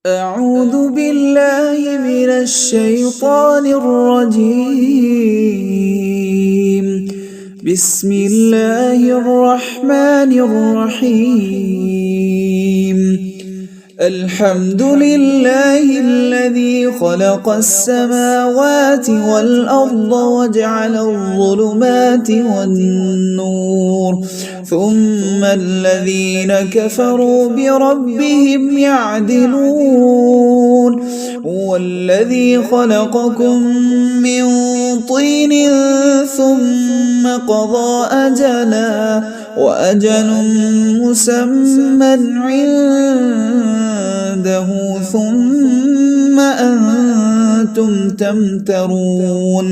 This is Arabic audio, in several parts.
أعوذ بالله من الشيطان الرجيم. بسم الله الرحمن الرحيم. الحمد لله الذي خلق السماوات والأرض وجعل الظلمات والنور ثم الذين كفروا بربهم يعدلون. هو الذي خلقكم من طين ثم قضى أجلا وأجل مسمى عنده ثم أنتم تمترون.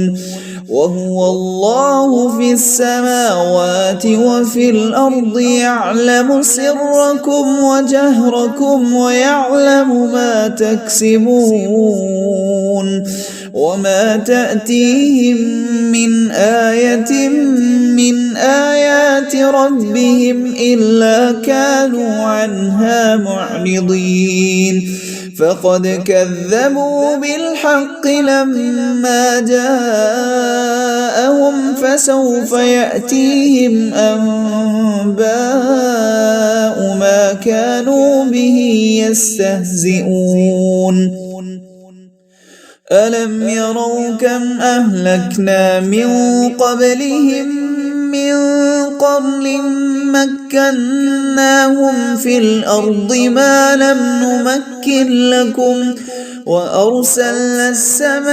وهو الله في السماوات وفي الأرض يعلم سركم وجهركم ويعلم ما تكسبون. وما تأتيهم من آية من آيات ربهم إلا كانوا عنها معرضين. فقد كذبوا بالحق لما جاءهم فسوف يأتيهم أنباء ما كانوا به يستهزئون. ألم يروا كم أهلكنا من قبلهم من قرن مكناهم في الأرض ما لم نمكن لكم وأرسلنا السماء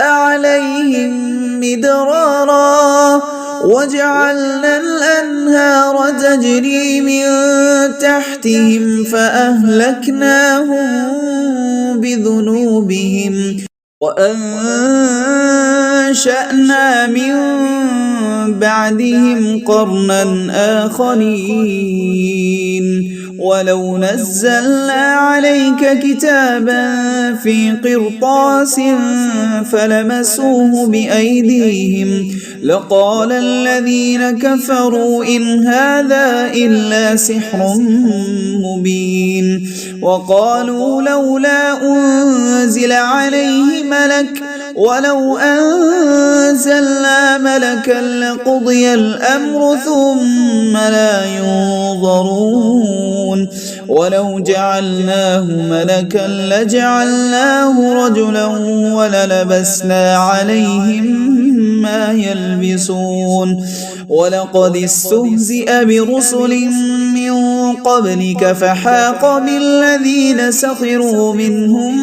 عليهم مدرارا وجعلنا الأنهار تجري من تحتهم فأهلكناهم بذنوبهم وأنشأنا من بعدهم قرنا آخرين. ولو نزلنا عليك كتابا في قرطاس فلمسوه بأيديهم لقال الذين كفروا إن هذا إلا سحر مبين. وقالوا لولا أنزل عليه ملك ولو أنزلنا ملكا لقضي الأمر ثم لا ينظرون. ولو جعلناه ملكا لجعلناه رجلا وللبسنا عليهم ما يلبسون. ولقد استهزئ برسل من قبلك فحاق بالذين سخروا منهم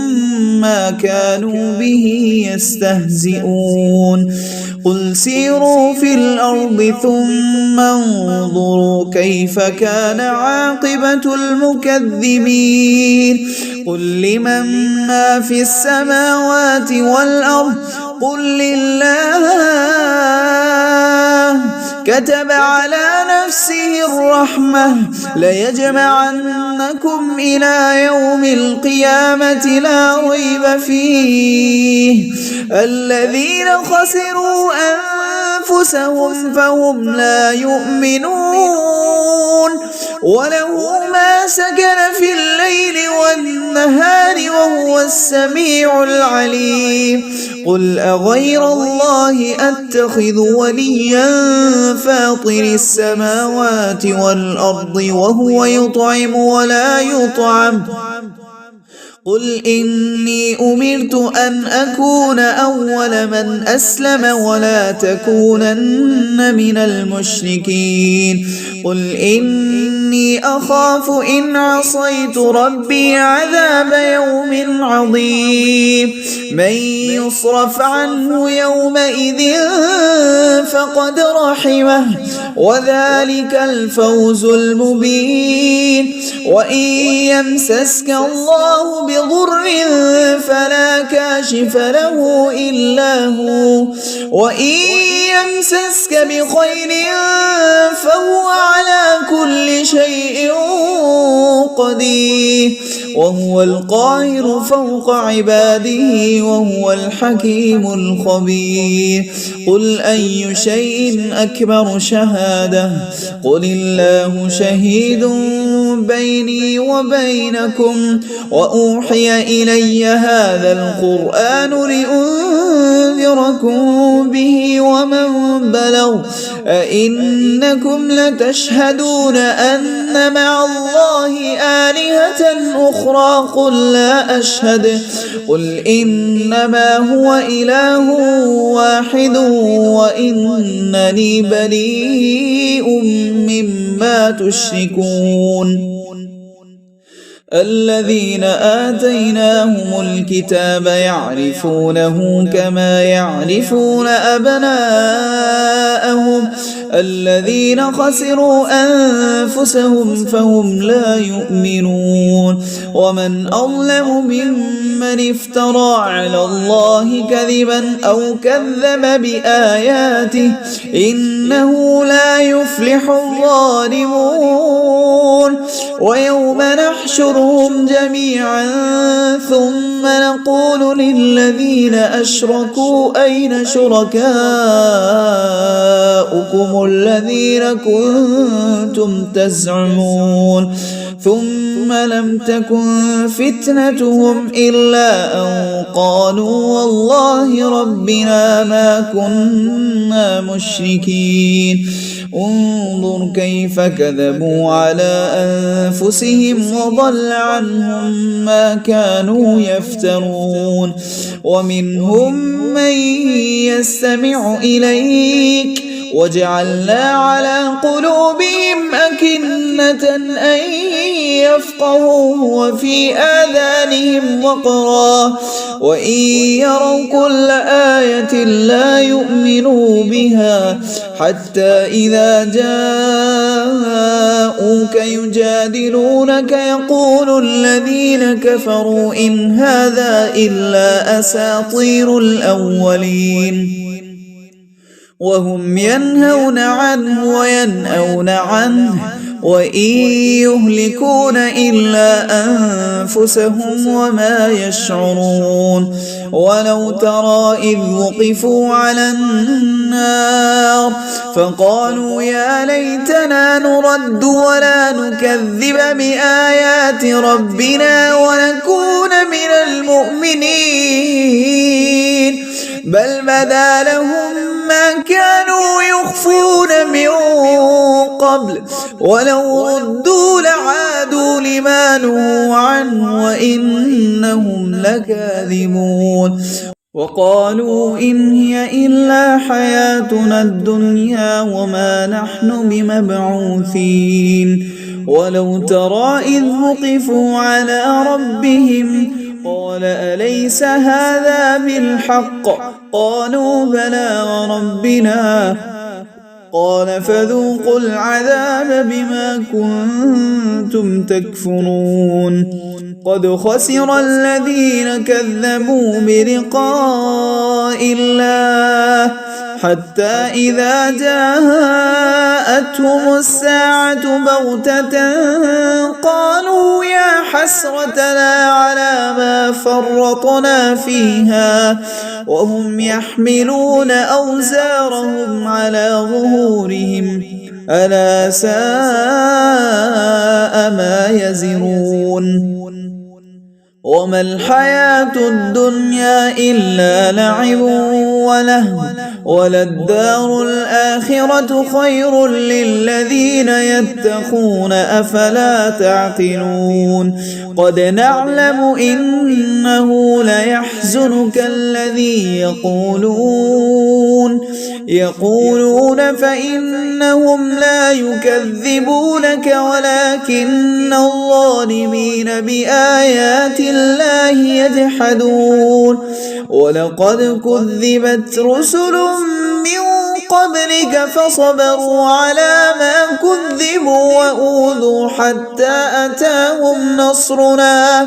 ما كانوا به يستهزئون. قل سيروا في الأرض ثم انظروا كيف كان عاقبة المكذبين. قل لمن ما في السماوات والأرض قل لله كتب على نفسه الرحمة ليجمعنكم إلى يوم القيامة لا ريب فيه. الذين خسروا أنفسهم فهم لا يؤمنون. وله ما سكن في الليل والنهار وهو السميع العليم. قل أغير الله أتخذ وليا فاطر السماوات والأرض وهو يطعم ولا يطعم. قل إني أمرت أن أكون أول من أسلم ولا تكونن من المشركين. قل إني أخاف إن عصيت ربي عذاب يوم عظيم. من يصرف عنه يومئذ فقد رحمه وذلك الفوز المبين. وإن يمسسك الله بضر فلا كاشف له إلا هو وإن يمسسك بخير فهو على كل شيء قدير. وهو القاهر فوق عباده وهو الحكيم الخبير قل أي شيء أكبر شهادة قل الله شهيد بيني وبينكم وأوحي إلي هذا القرآن لأنذركم به ومن بلغ أئنكم لتشهدون أن مع الله آلهة أخرى قل لا أشهد قل إنما هو إله واحد وإنني بريء مما تشركون الذين آتيناهم الكتاب يعرفونه كما يعرفون أبناءهم الذين خسروا أنفسهم فهم لا يؤمنون ومن أظلم ممن افترى على الله كذبا أو كذب بآياته إنه لا يفلح الظالمون ويوم نحشرهم جميعا ثم نقول للذين أشركوا أين شركاؤكم الذين كنتم تزعمون ثم لم تكن فتنتهم إلا أن قالوا والله ربنا ما كنا مشركين انظر كيف كذبوا على أنفسهم وضل عنهم ما كانوا يفترون ومنهم من يستمع إليك وجعلنا على قلوبهم أكنة أن يفقهوه وفي آذانهم وقرا وإن يروا كل آية لا يؤمنوا بها حتى إذا جاءوك يجادلونك يقول الذين كفروا إن هذا إلا أساطير الأولين وهم ينهون عنه وينأون عنه وإن يهلكون إلا أنفسهم وما يشعرون ولو ترى إذ وقفوا على النار فقالوا يا ليتنا نرد ولا نكذب بآيات ربنا ونكون من المؤمنين بل بدا لهم ما كانوا يخفون من قبل ولو ردوا لعادوا لما نهوا عنه وإنهم لكاذبون وقالوا إن هي إلا حياتنا الدنيا وما نحن بمبعوثين ولو ترى إذ وقفوا على ربهم قال أليس هذا بالحق قالوا بلى وربنا قال فذوقوا العذاب بما كنتم تكفرون قد خسر الذين كذبوا بلقاء الله حتى إذا جاءتهم الساعة بغتة قالوا يا حسرتنا على ما فرطنا فيها وهم يحملون أوزارهم على ظهورهم ألا ساء ما يزرون وما الحياة الدنيا إلا لعب ولهو وللدار الآخرة خير للذين يتقون أفلا تعقلون قد نعلم إنه ليحزنك الذي يقولون فإنهم لا يكذبونك ولكن الظالمين بآيات الله يجحدون ولقد كذبت رسل من قبلك فصبروا على ما كذبوا وأوذوا حتى أتاهم نصرنا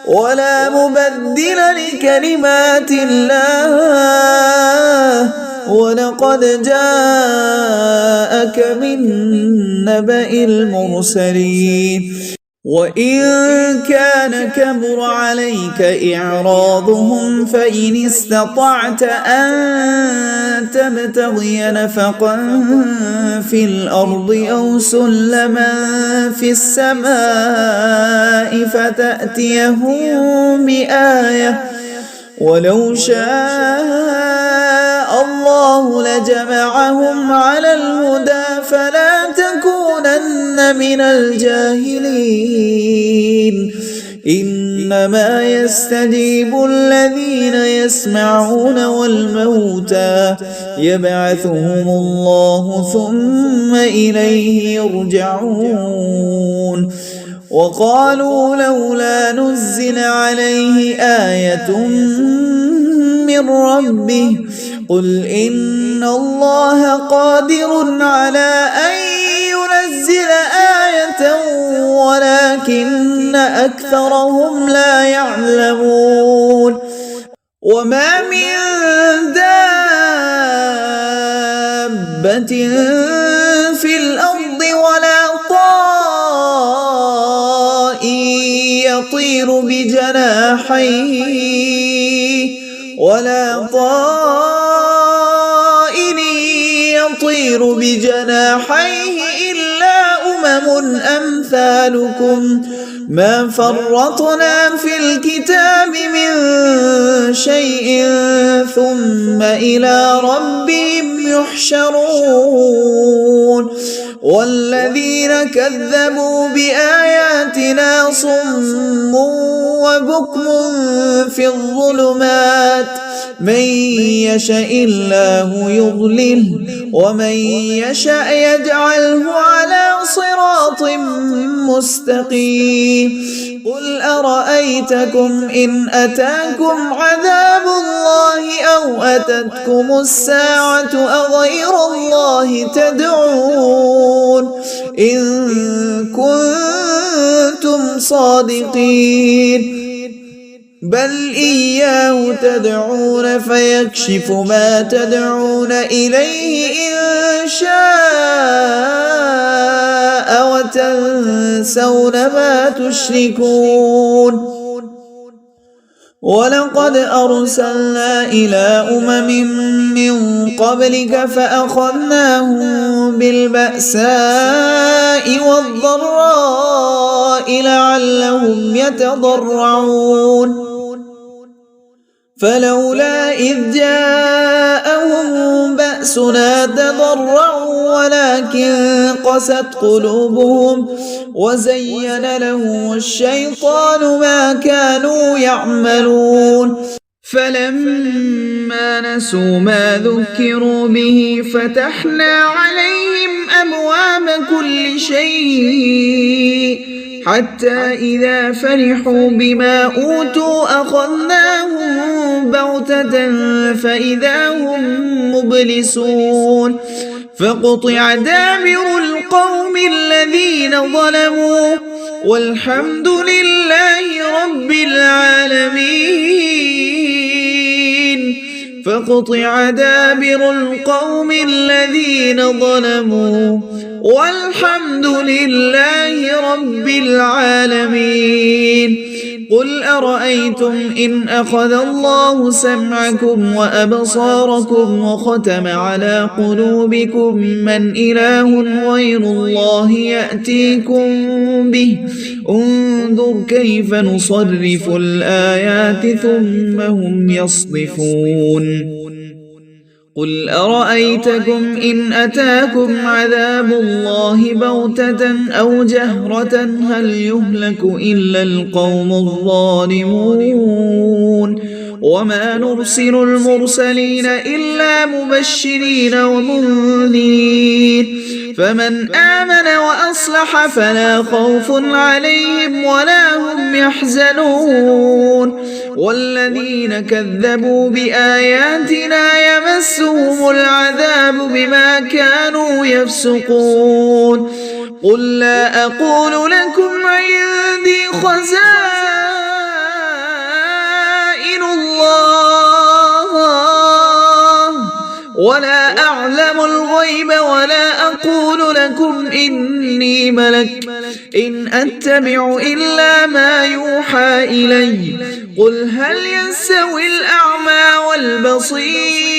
ولا مبدل لكلمات الله ولقد جاءك من نبأ المرسلين وإن كان كبر عليك إعراضهم فإن استطعت أن تبتغي نفقا في الأرض أو سلما في السماء فتأتيهم بآية ولو شاء الله لجمعهم على الهدى فلا تكونن من الجاهلين إنما يستجيب الذين يسمعون والموتى يبعثهم الله ثم إليه يرجعون وقالوا لولا نزل عليه آية من ربه قل إن الله قادر على أن ينزل آية ولكن أكثرهم لا يعلمون وما من دابة في الأرض ولا طائر يطير بجناحيه إلا أمم أمثالكم ما فرطنا في الكتاب من شيء ثم إلى ربهم يحشرون والذين كذبوا بآياتنا صم وبكم في الظلمات من يشاء الله يضلله ومن يشاء يجعله على صراط مستقيم قل أرأيتكم إن أتاكم عذاب الله أو أتتكم الساعة أغير الله تدعون إن كنتم صادقين بل إياه تدعون فيكشف ما تدعون إليه إن شاء وتنسون ما تشركون ولقد أرسلنا إلى من قبلك فأخذناهم بالبأساء والضراء لعلهم يتضرعون فلولا إذ جاءهم بأسنا تضرعوا ولكن قست قلوبهم وزين لهم الشيطان ما كانوا يعملون فلما نسوا ما ذكروا به فتحنا عليهم أبواب كل شيء حتى إذا فرحوا بما أوتوا أخذناهم بغتة فإذا هم مبلسون فقطع دابر القوم الذين ظلموا والحمد لله رب العالمين فقطع دابر القوم الذين ظلموا والحمد لله رب العالمين قل أرأيتم إن أخذ الله سمعكم وأبصاركم وختم على قلوبكم من إله غير الله يأتيكم به انظر كيف نصرف الآيات ثم هم يصدفون قل أرأيتكم إن أتاكم عذاب الله بغتة أو جهرة هل يهلك إلا القوم الظالمون وما نرسل المرسلين إلا مبشرين ومنذرين فمن آمن وأصلح فلا خوف عليهم ولا هم يحزنون والذين كذبوا بآياتنا يمسهم العذاب بما كانوا يفسقون قل لا أقول لكم عندي خزائن الله ولا أعلم الغيب ولا أقول لكم إني ملك إن أتبع إلا ما يوحى إلي قل هل يستوي الأعمى والبصير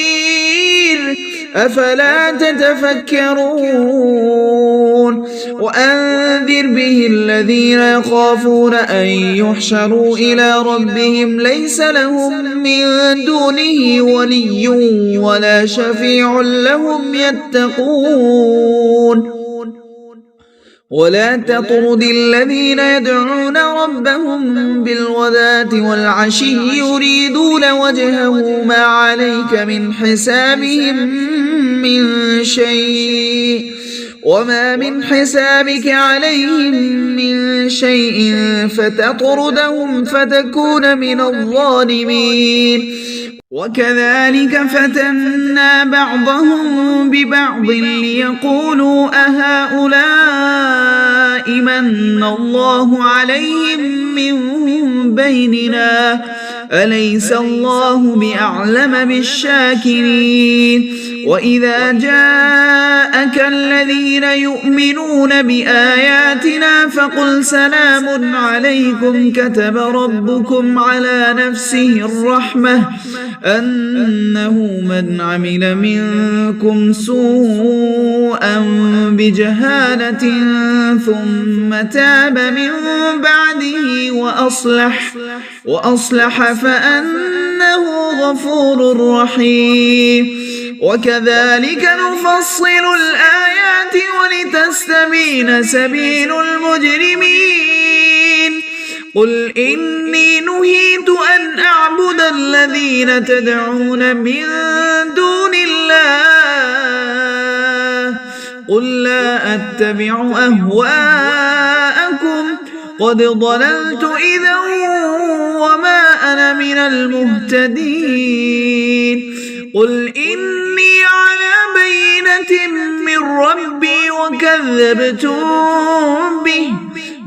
أفلا تتفكرون وأنذر به الذين يخافون أن يحشروا إلى ربهم ليس لهم من دونه ولي ولا شفيع لهم يتقون ولا تطرد الذين يدعون ربهم بالغداة والعشي يريدون وجهه ما عليك من حسابهم من شيء وما من حسابك عليهم من شيء فتطردهم فتكون من الظالمين وكذلك فتنا بعضهم ببعض ليقولوا أهؤلاء من الله عليهم من بيننا أليس الله بأعلم بالشاكرين وإذا جاءك الذين يؤمنون بآياتنا فقل سلام عليكم كتب ربكم على نفسه الرحمة أنه من عمل منكم سوءا بجهالة ثم تاب من بعده وأصلح فأنه غفور رحيم وكذلك نفصل الآيات ولتستبين سبيل المجرمين قل إني نهيت أن أعبد الذين تدعون من دون الله قل لا أتبع أهواءكم قد ضللت إذا وما أنا من المهتدين قل إني على بينة من ربي وكذبتم به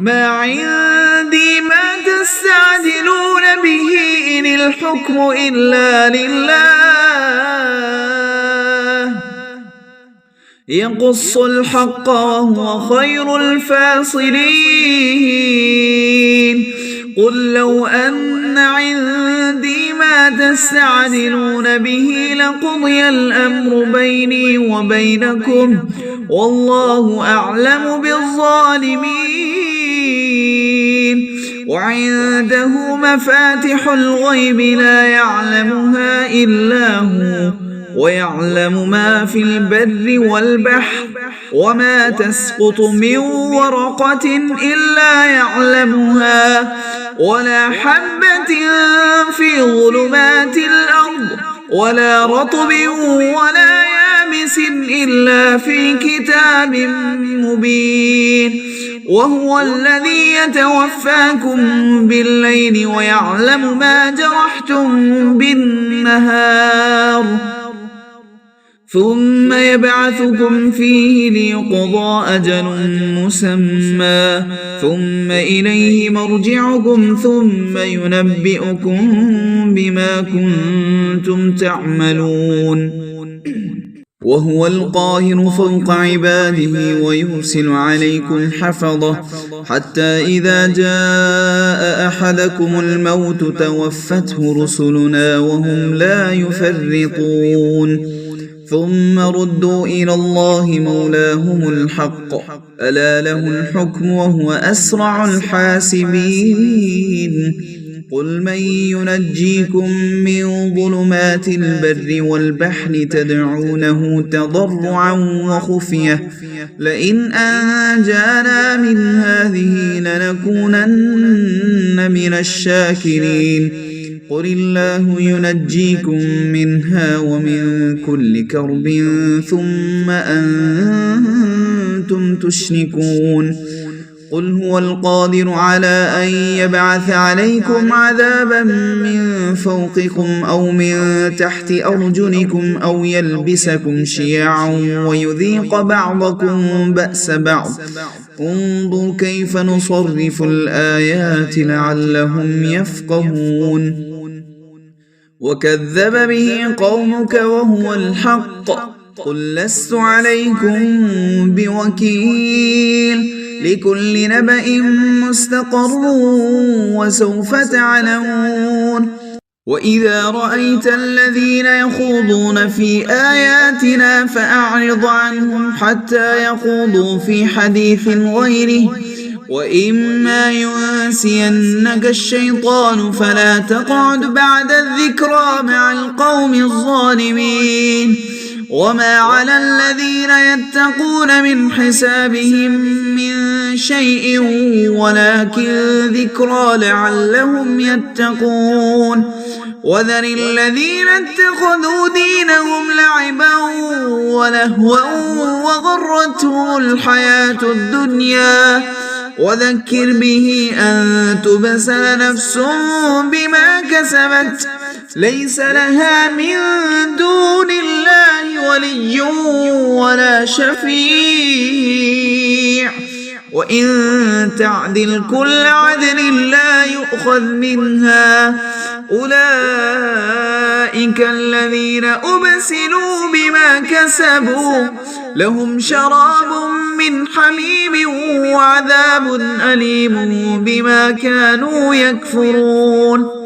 ما عندي ما تستعجلون به إن الحكم إلا لله يقص الحق وهو خير الفاصلين قل لو أن عندي ما تستعجلون به لقضي الأمر بيني وبينكم والله أعلم بالظالمين وعنده مفاتح الغيب لا يعلمها إلا هو ويعلم ما في البر والبحر وما تسقط من ورقة إلا يعلمها ولا حبة في ظلمات الأرض ولا رطب ولا يابس إلا في كتاب مبين وهو الذي يتوفاكم بالليل ويعلم ما جرحتم بالنهار ثم يبعثكم فيه ليقضى أجل مسمى ثم إليه مرجعكم ثم ينبئكم بما كنتم تعملون وهو القاهر فوق عباده ويرسل عليكم حفظة حتى إذا جاء أحدكم الموت توفته رسلنا وهم لا يفرطون ثم ردوا إلى الله مولاهم الحق ألا له الحكم وهو أسرع الحاسبين قل من ينجيكم من ظلمات البر والبحر تدعونه تضرعا وخفية لئن أنجانا من هذه لنكونن من الشاكرين قل الله ينجيكم منها ومن كل كرب ثم أنتم تشركون قل هو القادر على أن يبعث عليكم عذابا من فوقكم أو من تحت أرجلكم أو يلبسكم شيعا ويذيق بعضكم بأس بعض انظر كيف نصرف الآيات لعلهم يفقهون وكذب به قومك وهو الحق قل لست عليكم بوكيل لكل نبأ مستقر وسوف تعلمون وإذا رأيت الذين يخوضون في آياتنا فأعرض عنهم حتى يخوضوا في حديث غيره وإما ينسينك الشيطان فلا تقعد بعد الذكرى مع القوم الظالمين وما على الذين يتقون من حسابهم من شيء ولكن ذكرى لعلهم يتقون وذر الذين اتخذوا دينهم لعبا ولهوا وغرتهم الحياة الدنيا وذكر به أن تبسل نفس بما كسبت ليس لها من دون الله ولي ولا شفيع وإن تعدل كل عدل لا يؤخذ منها أولئك الذين أبسلوا بما كسبوا لهم شراب من حميم وعذاب أليم بما كانوا يكفرون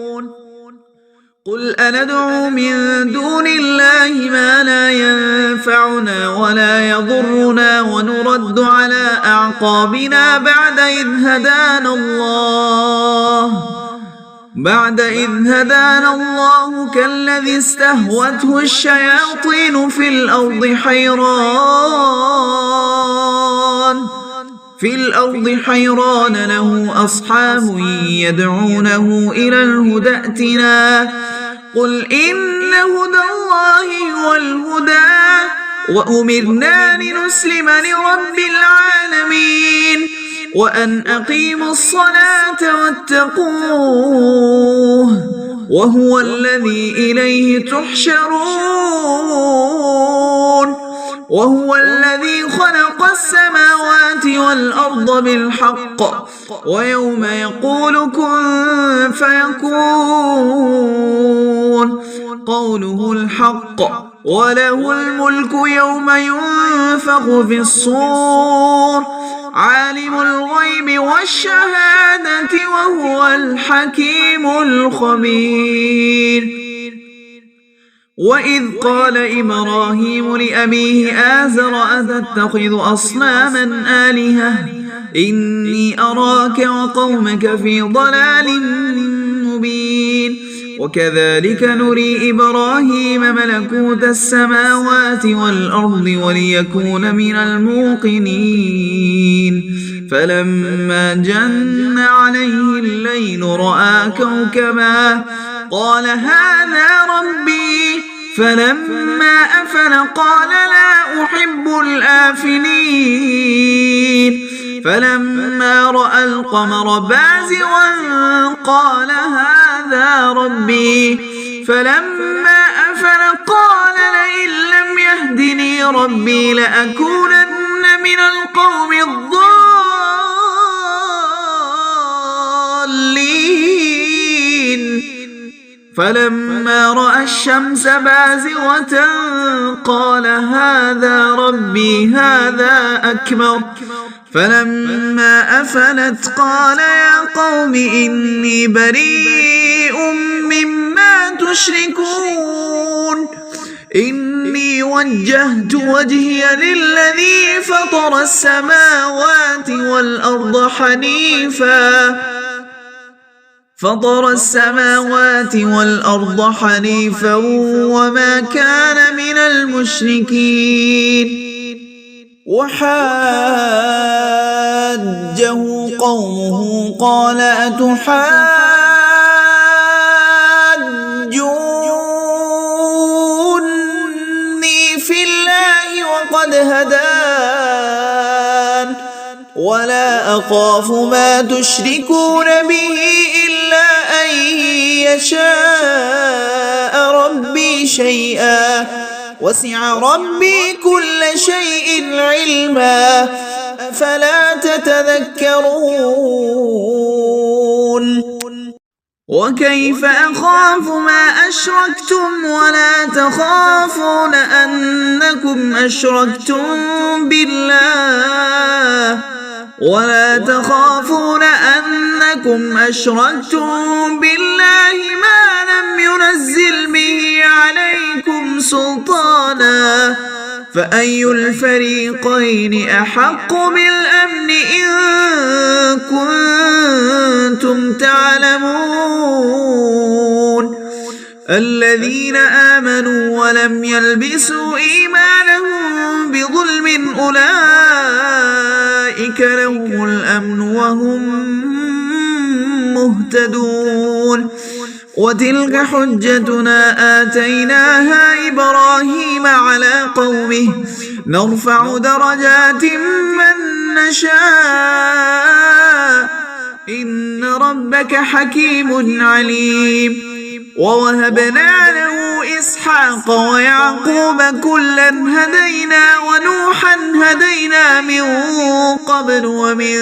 قل أندعو من دون الله ما لا ينفعنا ولا يضرنا ونرد على أعقابنا بعد إذ هدانا الله كالذي استهوته الشياطين في الأرض حيران له أصحاب يدعونه إلى الهدى ائتنا قل إن هدى الله هو الهدى وأمرنا لنسلم لرب العالمين وأن أقيموا الصلاة واتقوه وهو الذي إليه تحشرون وهو الذي خلق السماوات والأرض بالحق ويوم يقول كن فيكون قوله الحق وله الملك يوم ينفخ في الصور عالم الغيب والشهادة وهو الحكيم الخبير وإذ قال إبراهيم لأبيه آزر أتتخذ أصناما آلهة إني أراك وقومك في ضلال مبين وكذلك نري إبراهيم ملكوت السماوات والأرض وليكون من الموقنين فلما جن عليه الليل رأى كوكبا قال هذا ربي فلما أفل قال لا أحب الآفلين فلما رأى القمر بازغا قال هذا ربي فلما أفل قال لئن لم يهدني ربي لأكونن من القوم الضالين فلما رأى الشمس بازغة قال هذا ربي هذا أكبر فلما أفلت قال يا قوم إني بريء مما تشركون إني وجهت وجهي للذي فطر السماوات والأرض حنيفا وما كان من المشركين وحاجه قومه قال أتحاجوني في الله وقد هدان ولا أخاف ما تشركون به إلا أن يشاء ربي شيئا وسع ربي كل شيء علما أفلا تتذكرون وكيف أخاف ما أشركتم ولا تخافون أنكم أشركتم بالله ما لم ينزل به عليكم سلطانا فأي الفريقين أحق بالأمن إن كنتم تعلمون الذين آمنوا ولم يلبسوا إيمانهم بظلم أولئك لهم الأمن وهم مهتدون وتلك حجتنا آتيناها إبراهيم على قومه نرفع درجات من نشاء إن ربك حكيم عليم ووهبنا له إسحاق ويعقوب كلا هدينا ونوحا هدينا من قبل ومن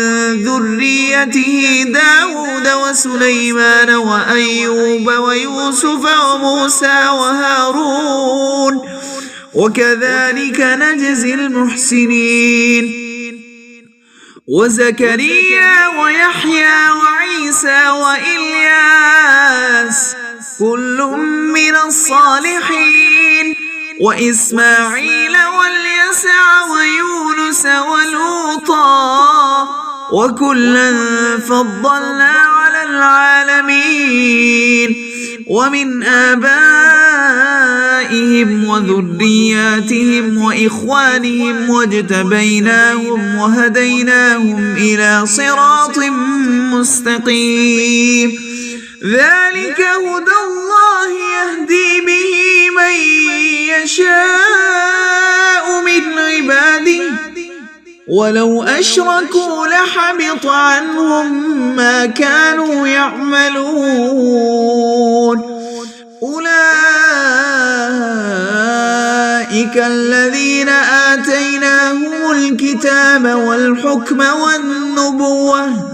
ذريته داود وسليمان وأيوب ويوسف وموسى وهارون وكذلك نجزي المحسنين وزكريا ويحيى وعيسى وإلياس كل من الصالحين وإسماعيل واليسع ويونس ولوطا وكلا فضلنا على العالمين ومن آبائهم وذرياتهم وإخوانهم واجتبيناهم وهديناهم إلى صراط مستقيم ذلك هدى الله يهدي به من يشاء من عباده ولو أشركوا لحبط عنهم ما كانوا يعملون أولئك الذين آتيناهم الكتاب والحكم والنبوة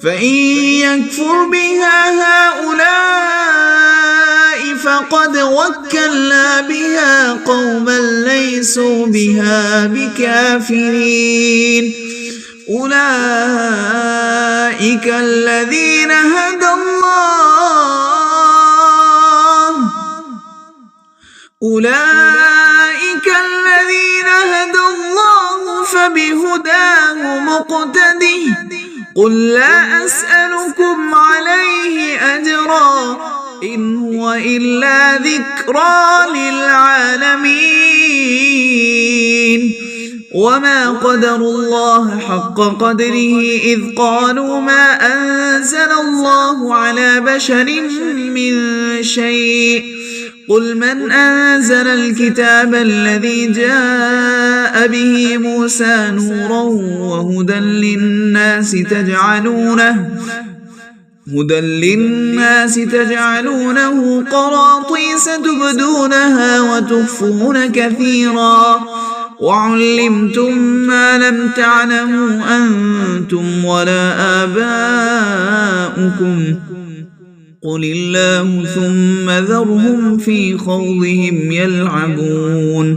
فإن يكفر بها هؤلاء فقد وكلنا بها قوما ليسوا بها بكافرين أولئك الذين هدى الله فبهداه مقتدي قل لا أسألكم عليه أجرا إن هو إلا ذكرى للعالمين وما قدروا الله حق قدره إذ قالوا ما أنزل الله على بشر من شيء قل من أنزل الكتاب الذي جاء به موسى نورا وهدى للناس تجعلونه قراطيس تبدونها وتخفون كثيرا وعلمتم ما لم تعلموا أنتم ولا آباؤكم قل الله ثم ذرهم في خوضهم يلعبون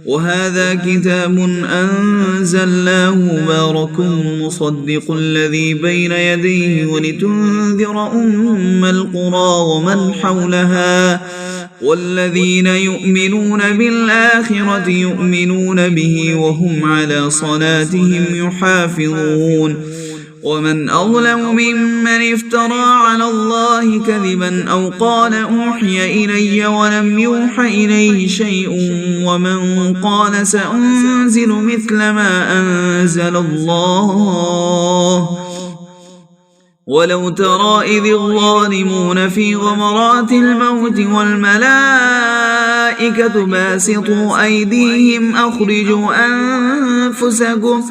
وهذا كتاب أنزلناه مبارك مصدق الذي بين يديه ولتنذر أم القرى ومن حولها والذين يؤمنون بالآخرة يؤمنون به وهم على صلاتهم يحافظون ومن أظلم ممن افترى على الله كذبا أو قال أوحي إلي ولم يوح إليه شيء ومن قال سأنزل مثل ما أنزل الله ولو ترى إذ الظالمون في غمرات الموت والملائكة باسطوا أيديهم أخرجوا أنفسكم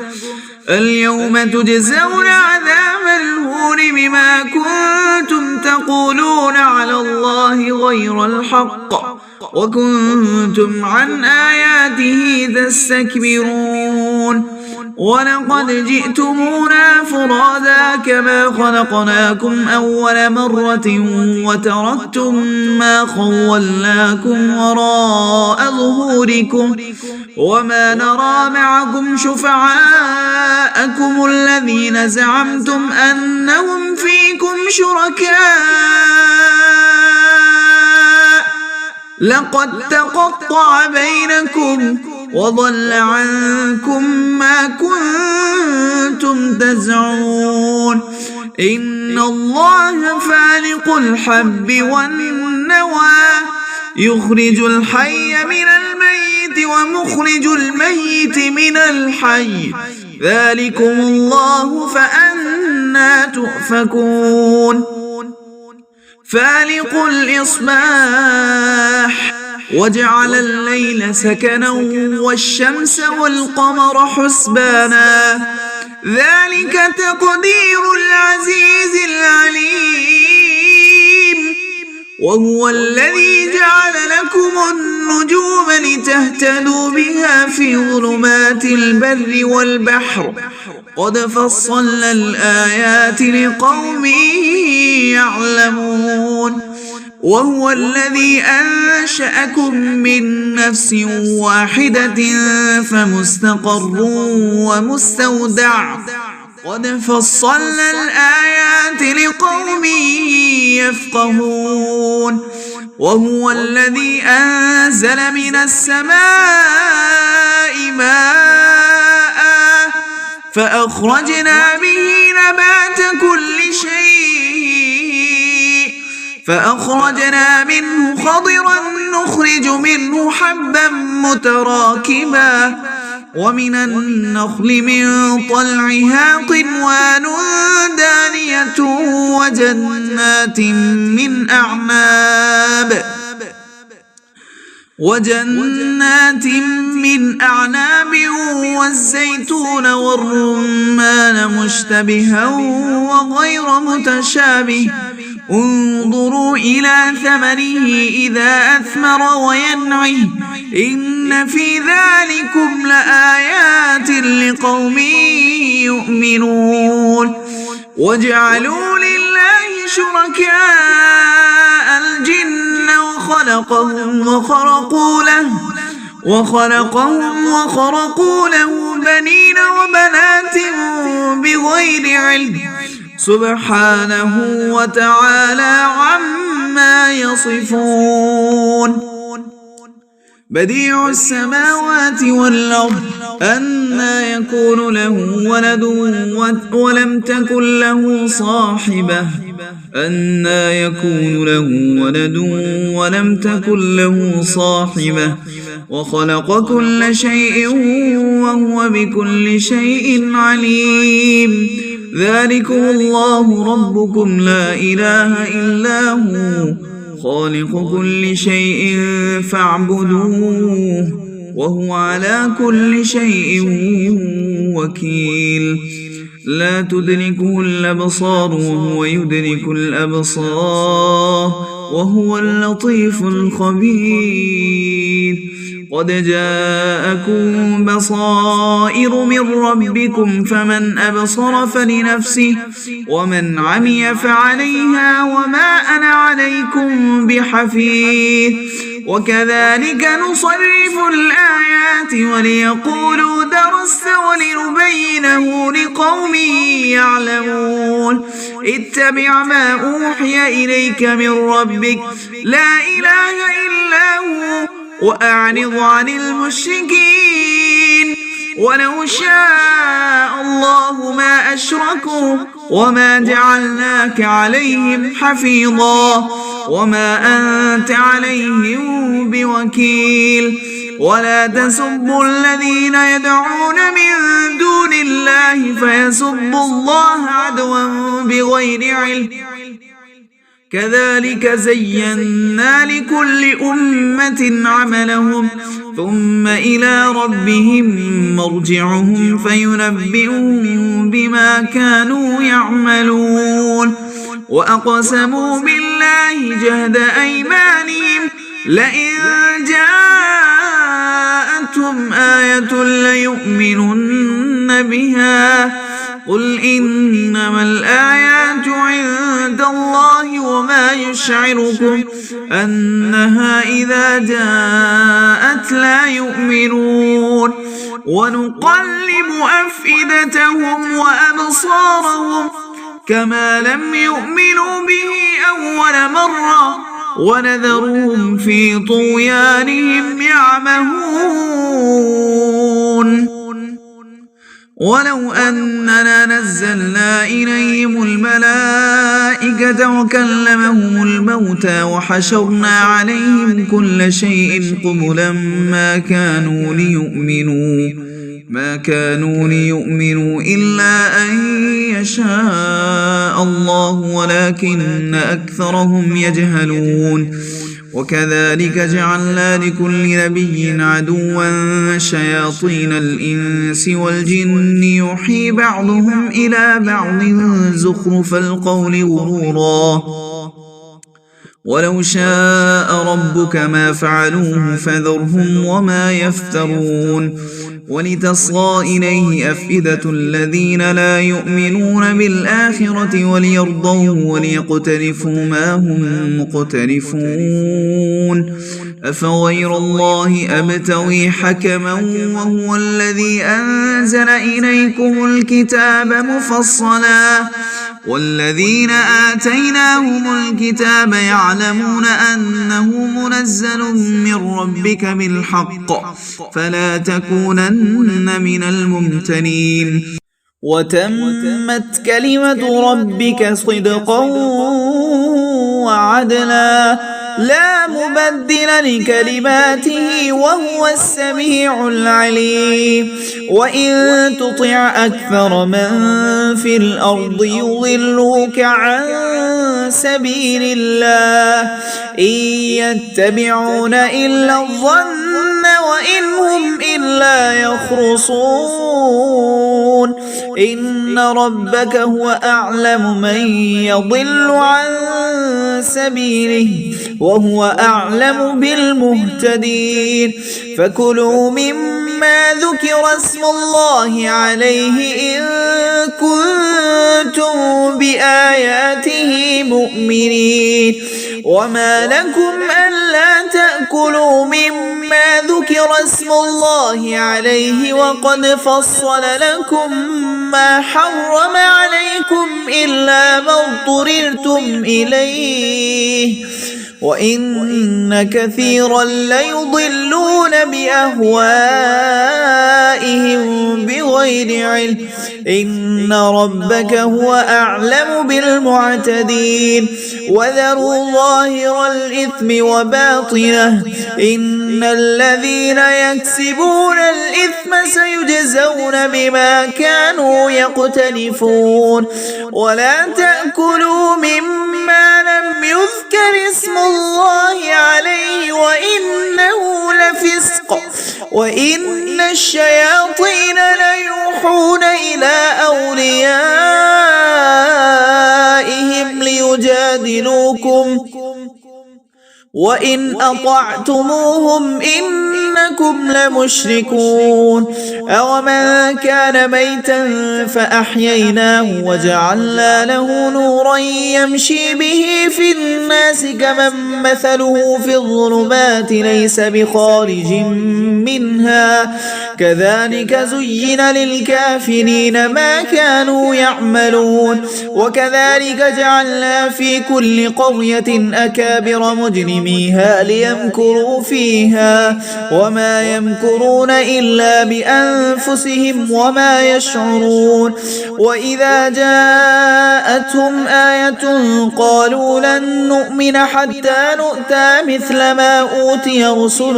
اليوم تجزون عذاب الهون بما كنتم تقولون على الله غير الحق وكنتم عن آياته تستكبرون ولقد جئتمونا فرادا كما خلقناكم أول مرة وتركتم ما خولناكم وراء ظهوركم وما نرى معكم شفعاءكم الذين زعمتم أنهم فيكم شركاء لقد تقطع بينكم وضل عنكم ما كنتم تزعمون إن الله فالق الحب والنوى يخرج الحي من الميت ومخرج الميت من الحي ذلكم الله فأنى تؤفكون فالق الإصباح وجعل الليل سكنا والشمس والقمر حسبانا ذلك تقدير العزيز العليم وهو الذي جعل لكم النجوم لتهتدوا بها في ظلمات البر والبحر قد فصلنا الآيات لقوم يعلمون وهو الذي أنشأكم من نفس واحدة فمستقر ومستودع قد فصلنا الآيات لقوم يفقهون وهو الذي أنزل من السماء ماء فأخرجنا به نبات كل شيء فأخرجنا منه خضرا نخرج منه حبا متراكبا ومن النخل من طلعها قنوان دانية وجنات من أعناب والزيتون والرمان مشتبها وغير متشابه انظروا إلى ثمره إذا أثمر وينعه إن في ذلكم لآيات لقوم يؤمنون وجعلوا لله شركاء الجن وخرقوا له بنين وبنات بغير علم سبحانه وتعالى عما يصفون بديع السماوات والأرض أنى يكون له ولد ولم تكن له صاحبة وخلق كل شيء وهو بكل شيء عليم ذلكم الله ربكم لا إله إلا هو خالق كل شيء فاعبدوه وهو على كل شيء وكيل لا تدركه الأبصار وهو يدرك الأبصار وهو اللطيف الخبير قد جاءكم بصائر من ربكم فمن أبصر فلنفسه ومن عمي فعليها وما أنا عليكم بحفيظ وكذلك نصرف الآيات وليقولوا درست ولنبينه لقوم يعلمون اتبع ما أوحي إليك من ربك لا إله إلا هو وأعرض عن المشركين ولو شاء الله ما أشركوا وما جعلناك عليهم حفيظا وما أنت عليهم بوكيل ولا تسبوا الذين يدعون من دون الله فيسبوا الله عدوا بغير علم كذلك زينا لكل أمة عملهم ثم إلى ربهم مرجعهم فينبئهم بما كانوا يعملون وأقسموا بالله جهد أيمانهم لئن جاءتهم آية ليؤمنن بها قل إنما الآيات عند الله وما يشعركم أنها إذا جاءت لا يؤمنون ونقلب أفئدتهم وأبصارهم كما لم يؤمنوا به أول مرة ونذرهم في طغيانهم يعمهون ولو أننا نزلنا إليهم الملائكة وكلمهم الموتى وحشرنا عليهم كل شيء قبلا ما كانوا ليؤمنوا إلا أن يشاء الله ولكن أكثرهم يجهلون وكذلك جعلنا لكل نبي عدوا شياطين الإنس والجن يوحي بعضهم إلى بعض زخرف القول غرورا ولو شاء ربك ما فعلوه فذرهم وما يفترون ولتصغى إليه أفئدة الذين لا يؤمنون بالآخرة وليرضوه وليقترفوا ما هم مقترفون أفغير الله أبتغي حكما وهو الذي أنزل إليكم الكتاب مفصلا والذين آتيناهم الكتاب يعلمون أنه منزل من ربك بالحق فلا تكونن من الممتنين وتمت كلمة ربك صدقا وعدلا لا مبدل لكلماته وهو السميع العليم وإن تطع أكثر من في الأرض يضلوك عن سبيل الله إن يتبعون إلا الظن وإن هم إلا يخرصون إن ربك هو أعلم من يضل عن سبيله وهو أعلم بالمهتدين فكلوا مما ذكر اسم الله عليه إن كنتم بآياته مؤمنين وما لكم ألا تأكلوا مما ذكر اسم الله عليه وقد فصل لكم ما حرم عليكم إلا ما اضطررتم إليه وإن كثيرا ليضلون بأهوائهم بغير علم إن ربك هو أعلم بالمعتدين وذروا ظاهر الإثم وباطنه إن الذين يكسبون الإثم سيجزون بما كانوا يقترفون ولا تأكلوا مما لم يذكر اسم الله عليه وإنه لفسق وإن الشياطين ليوحون إلى أوليائهم ليجادلوكم وإن أطعتموهم إنكم لمشركون أومن كان ميتا فأحييناه وجعلنا له نورا يمشي به في الناس كمن مثله في الظلمات ليس بخارج منها كذلك زين للكافرين ما كانوا يعملون وكذلك جعلنا في كل قرية أكابر مجرميها ليمكروا فيها وما يمكرون إلا بأنفسهم وما يشعرون وإذا جاءتهم آية قالوا لن نؤمن حتى نؤتى مثل ما أوتي رسل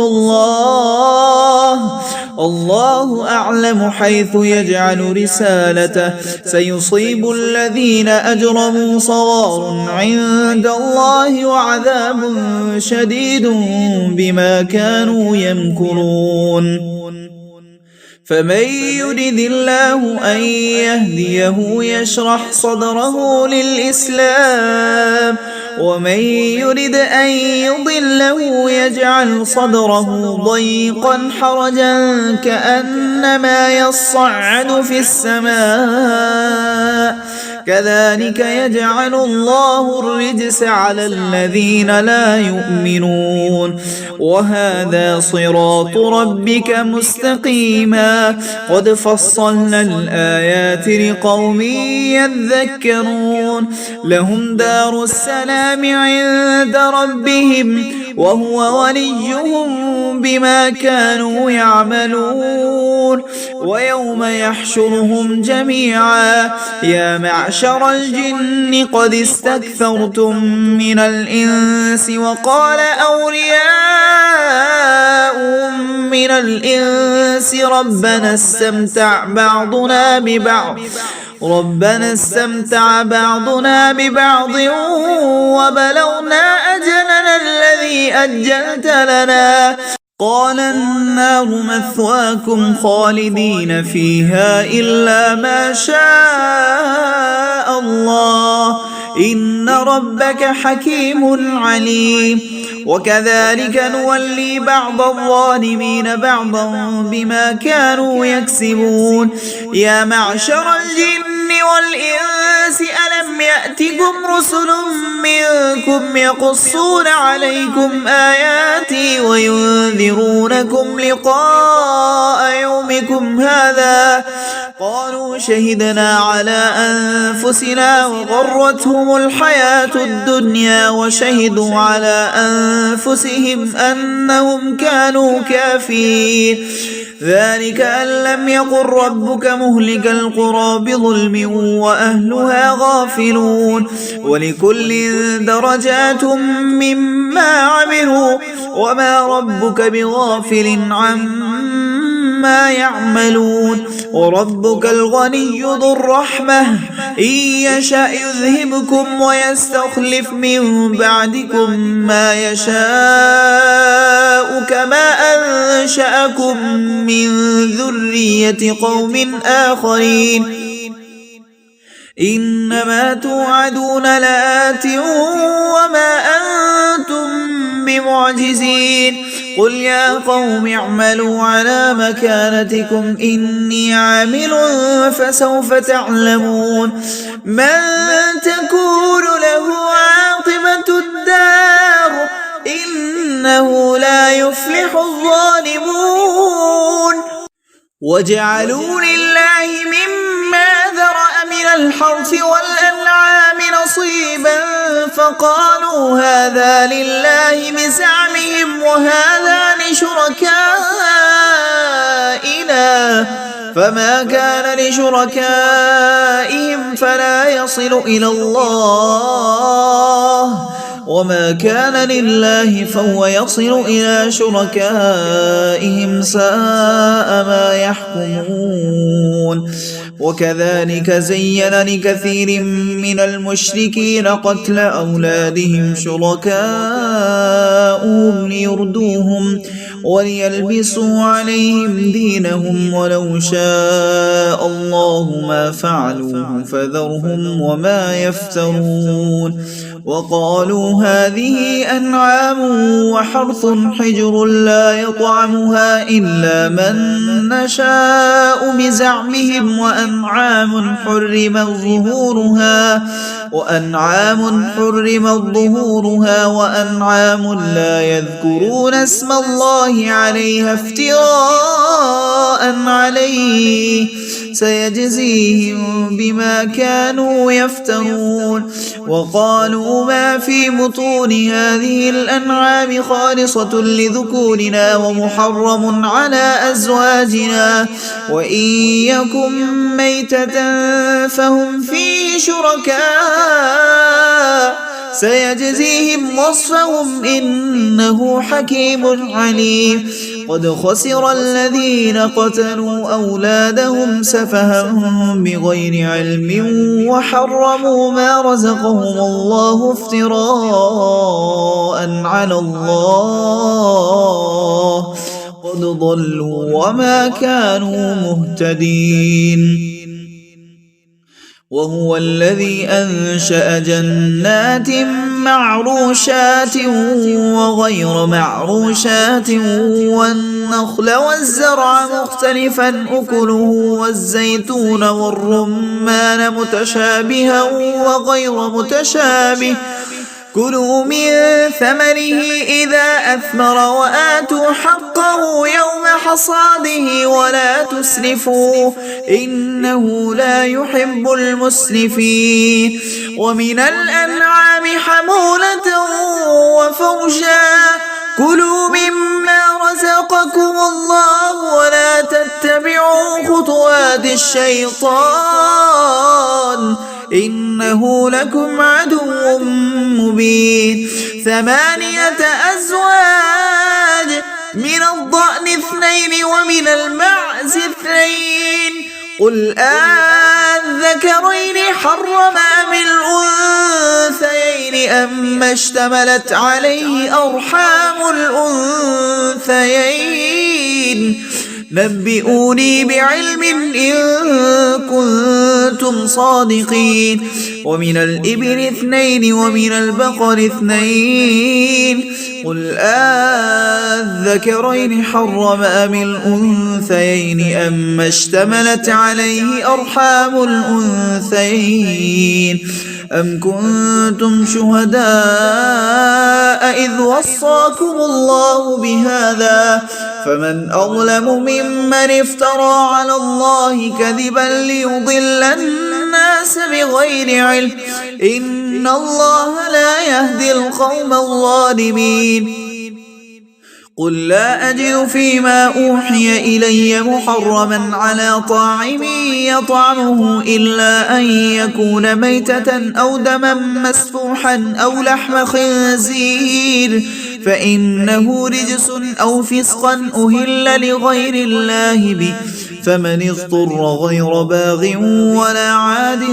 الله أعلم حيث يجعل رسالته سيصيب الذين أجرموا صغار عند الله وعذاب شديد بما كانوا يمكرون فمن يرد الله أن يهديه يشرح صدره للإسلام ومن يرد أن يضله يجعل صدره ضيقا حرجا كأنما يصعد في السماء كذلك يجعل الله الرجس على الذين لا يؤمنون وهذا صراط ربك مستقيما قد فصلنا الآيات لقوم يذكرون لهم دار السلام عند ربهم وهو وليهم بما كانوا يعملون ويوم يحشرهم جميعا يا معشر الجن قد استكثرتم من الإنس وقال أولياؤهم من الإنس ربنا استمتع بعضنا ببعض وبلغنا أجلنا الذي أجلت لنا قال النار مثواكم خالدين فيها إلا ما شاء الله إن ربك حكيم عليم وكذلك نولي بعض الظالمين بعضا بما كانوا يكسبون يا معشر الجن والإنس ألم يأتكم رسل منكم يقصون عليكم آياتي وينذرونكم لقاء يومكم هذا قالوا شهدنا على أنفسنا وغرتهم الحياة الدنيا وشهدوا على أنفسهم أنهم كانوا كافرين ذلك أن لم يقل ربك مهلك القرى بظلم وأهلها غافلون ولكل درجات مما عملوا وما ربك بغافل عما يعملون وربك الغني ذو الرحمة إن يشأ يذهبكم ويستخلف من بعدكم ما يشاء كما أنشأكم من ذرية قوم آخرين إنما توعدون لآت وما أنتم بمعجزين قل يا قوم اعملوا على مكانتكم إني عامل فسوف تعلمون من تكون له عاقبة الدار إنه لا يفلح الظالمون وجعلوا لله مما ذرأ من الحرث والأنعام نصيبا فقالوا هذا لله بزعمهم وهذا لشركائنا فما كان لشركائهم فلا يصل إلى الله وما كان لله فهو يصل إلى شركائهم ساء ما يحكمون وكذلك زين لكثير من المشركين قتل أولادهم شركاؤهم ليردوهم وليلبسوا عليهم دينهم ولو شاء الله ما فعلوه فذرهم وما يفترون وقالوا هذه أنعام وحرث حجر لا يطعمها إلا من نشاء بزعمهم وأنعام حرمت ظهورها وأنعام لا يذكرون اسم الله عليها افتراء عليه سيجزيهم بما كانوا يفترون وقالوا ما في بطون هذه الأنعام خالصة لذكورنا ومحرم على أزواجنا وإن يكن ميتة فهم فيه شركاء سيجزيهم وصفهم إنه حكيم عليم قد خسر الذين قتلوا أولادهم سفها بغير علم وحرموا ما رزقهم الله افتراء على الله قد ضلوا وما كانوا مهتدين وهو الذي أنشأ جنات معروشات وغير معروشات والنخل والزرع مختلفا أكله والزيتون والرمان متشابها وغير متشابه كلوا من ثمره إذا أثمر وآتوا حقه يوم حصاده ولا تسرفوا إنه لا يحب المسرفين ومن الأنعام حمولة وفرشا كلوا مما رزقكم الله ولا تتبعوا خطوات الشيطان إنه لكم عدو مبين 8 أزواج من الضأن 2 ومن المعز 2 قل أذكرين حرم أم الأنثيين أما اشتملت عليه أرحام الأنثيين نبئوني بعلم إن كنتم صادقين ومن الإبل 2 ومن البقر 2 قل أذكرين حرم أم الأنثيين أما اشتملت عليه أرحام الأنثيين أم كنتم شهداء إذ وصاكم الله بهذا فمن أظلم ممن افترى على الله كذبا ليضل الناس بغير علم إن الله لا يهدي القوم الظالمين قل لا أجد فيما أوحي إلي محرما على طاعم يطعمه إلا أن يكون ميتة أو دما مسفوحا أو لحم خنزير فإنه رجس أو فسقا أهل لغير الله به فمن اضطر غير باغ ولا عاد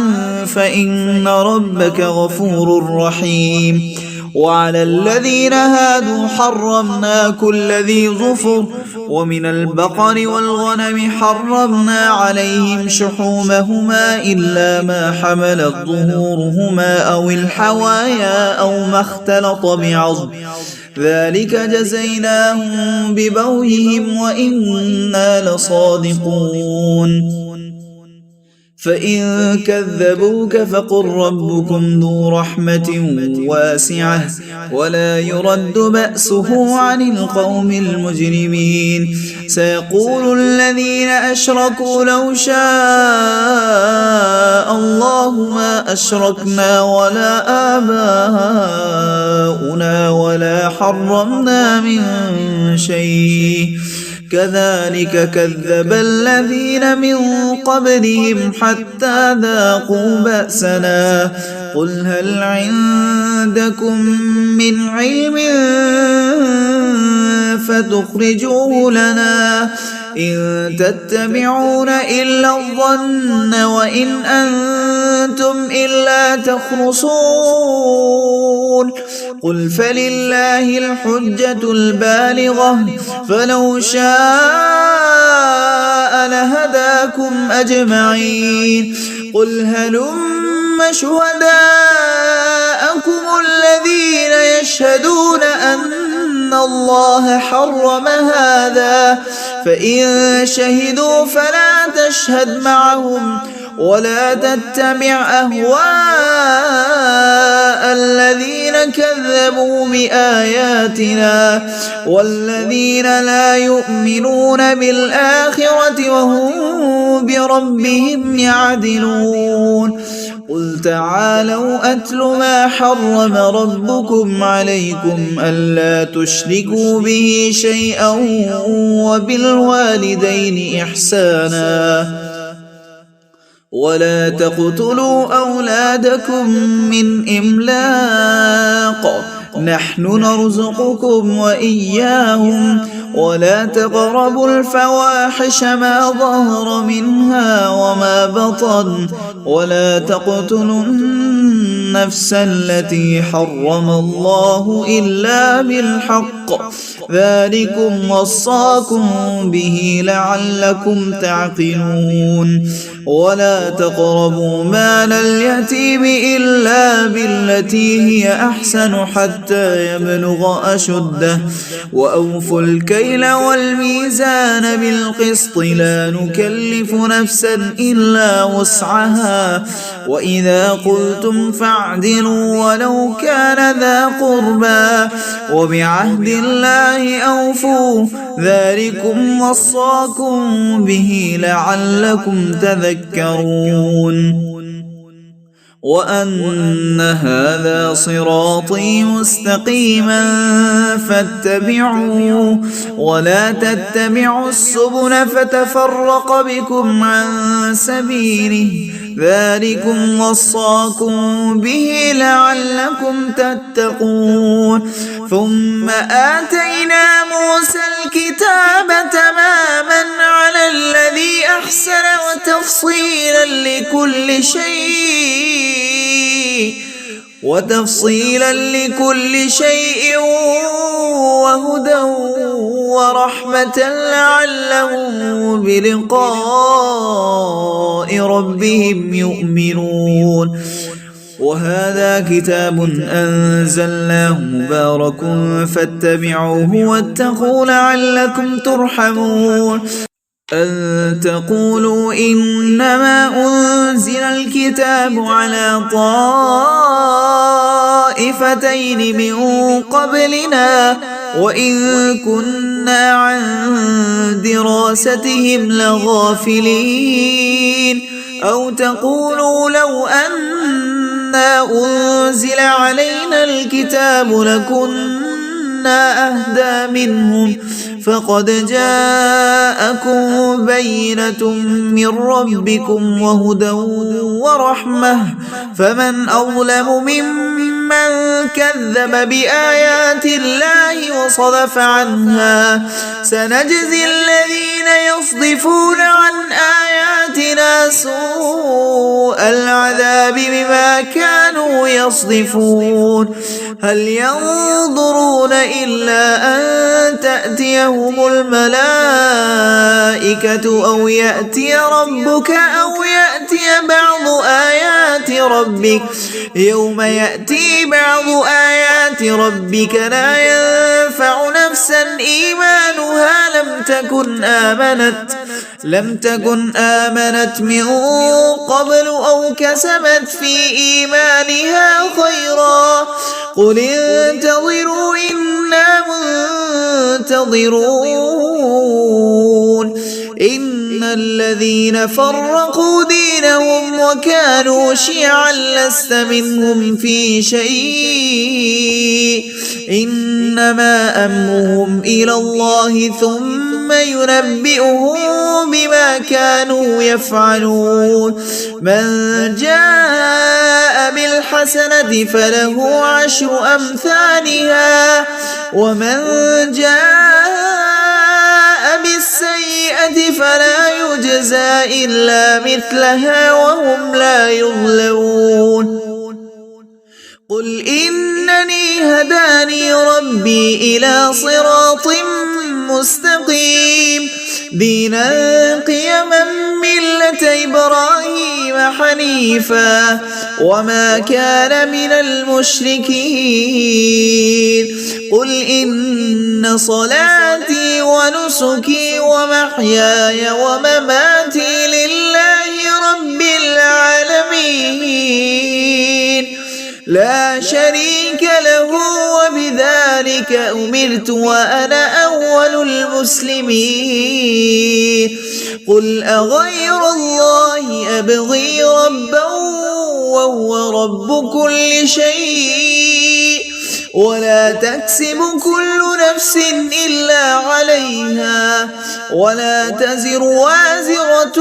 فإن ربك غفور رحيم وعلى الذين هادوا حرمنا كل ذي ظفر ومن البقر والغنم حرمنا عليهم شحومهما إلا ما حملت ظهورهما أو الحوايا أو ما اختلط بعظم ذلك جزيناهم ببغيهم وإنا لصادقون فإن كذبوك فقل ربكم ذو رحمة واسعة ولا يرد بأسه عن القوم المجرمين سيقول الذين أشركوا لو شاء الله ما أشركنا ولا آباؤنا ولا حرمنا من شيء كذلك كذب الذين من قبلهم حتى ذاقوا بأسنا قل هل عندكم من علم فتخرجوه لنا إن تتبعون إلا الظن وإن أنتم إلا تخرصون قل فلله الحجة البالغة فلو شاء لهداكم أجمعين قل هلم شهداءكم الذين يشهدون أن الله حرم هذا فإن شهدوا فلا تشهد معهم ولا تتبع أهواء الذين كذبوا بآياتنا والذين لا يؤمنون بالآخرة وهم بربهم يعدلون قل تعالوا أتل ما حرم ربكم عليكم ألا تشركوا به شيئا وبالوالدين إحسانا ولا تقتلوا أولادكم من إملاق نحن نرزقكم وإياهم ولا تقربوا الفواحش ما ظهر منها وما بطن ولا تقتلوا النفس التي حرم الله إلا بالحق ذلكم وصاكم به لعلكم تعقلون ولا تقربوا مال اليتيم إلا بالتي هي أحسن حتى يبلغ أشده وأوفوا الكيل والميزان بالقسط لا نكلف نفسا إلا وسعها وإذا قلتم فاعدلوا ولو كان ذا قربى وبعهد الله أوفوا ذلكم وصاكم به لعلكم تذكرون وأن هذا صراطي مستقيما فاتبعوه ولا تتبعوا السبل فتفرق بكم عن سبيله ذلكم وصاكم به لعلكم تتقون ثم آتينا موسى الكتاب تماما على الذي أحسن وتفصيلا لكل شيء وهدى ورحمة لعلهم بلقاء ربهم يؤمنون وهذا كتاب أنزلناه مبارك فاتبعوه واتقوا لعلكم ترحمون أن تقولوا إنما أنزل الكتاب على طائفتين من قبلنا وإن كنا عن دراستهم لغافلين أو تقولوا لو أننا أنزل علينا الكتاب لكنا أهدى منهم فقد جاءكم بينة من ربكم وهدى ورحمة فمن أظلم ممن كذب بآيات الله وصدف عنها سنجزي الذين يصدفون عن آياتنا سوء العذاب بما كانوا يصدفون هل ينظرون إلا أن تأتيهم الملائكة أو يأتي ربك أو يأتي بعض آيات ربك يوم يأتي بعض آيات ربك لا ينفع نفسا إيمانها لم تكن آمنت من قبل أو كسبت في إيمانها خيرا قل انتظروا إنا منتظرون إن الذين فرقوا دينهم وكانوا شيعا لست منهم في شيء إنما أمرهم إلى الله ثم ينبئهم بما كانوا يفعلون من جاء بالحسنة فله 10 أمثالها ومن جاء بالسيئة فلا يجزى إلا مثلها وهم لا يظلمون قل إنني هداني ربي إلى صراط مستقيم دينا قيما ملة إبراهيم حنيفا وما كان من المشركين قل إن صلاتي ونسكي ومحياي ومماتي لله رب العالمين لا شريك له وبذلك أمرت وأنا أول المسلمين قل أغير الله أبغي ربا وهو رب كل شيء ولا تكسب كل نفس إلا عليها ولا تزر وازرة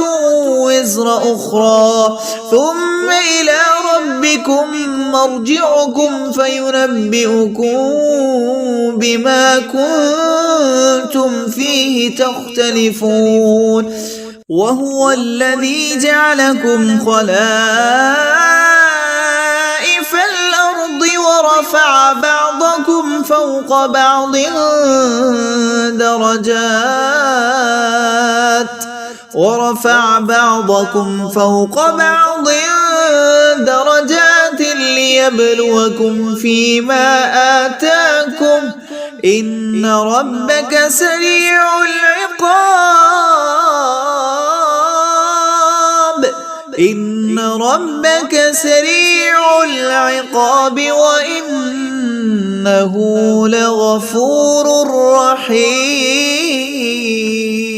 وزر أخرى ثم إلى ربكم مرجعكم فينبئكم بما كنتم فيه تختلفون وهو الذي جعلكم خلائف الأرض ورفع بعضكم فوق بعض درجات ورفع بعضكم فوق بعض درجات ليبلوكم فيما آتاكم إن ربك سريع العقاب وإنه لغفور رحيم.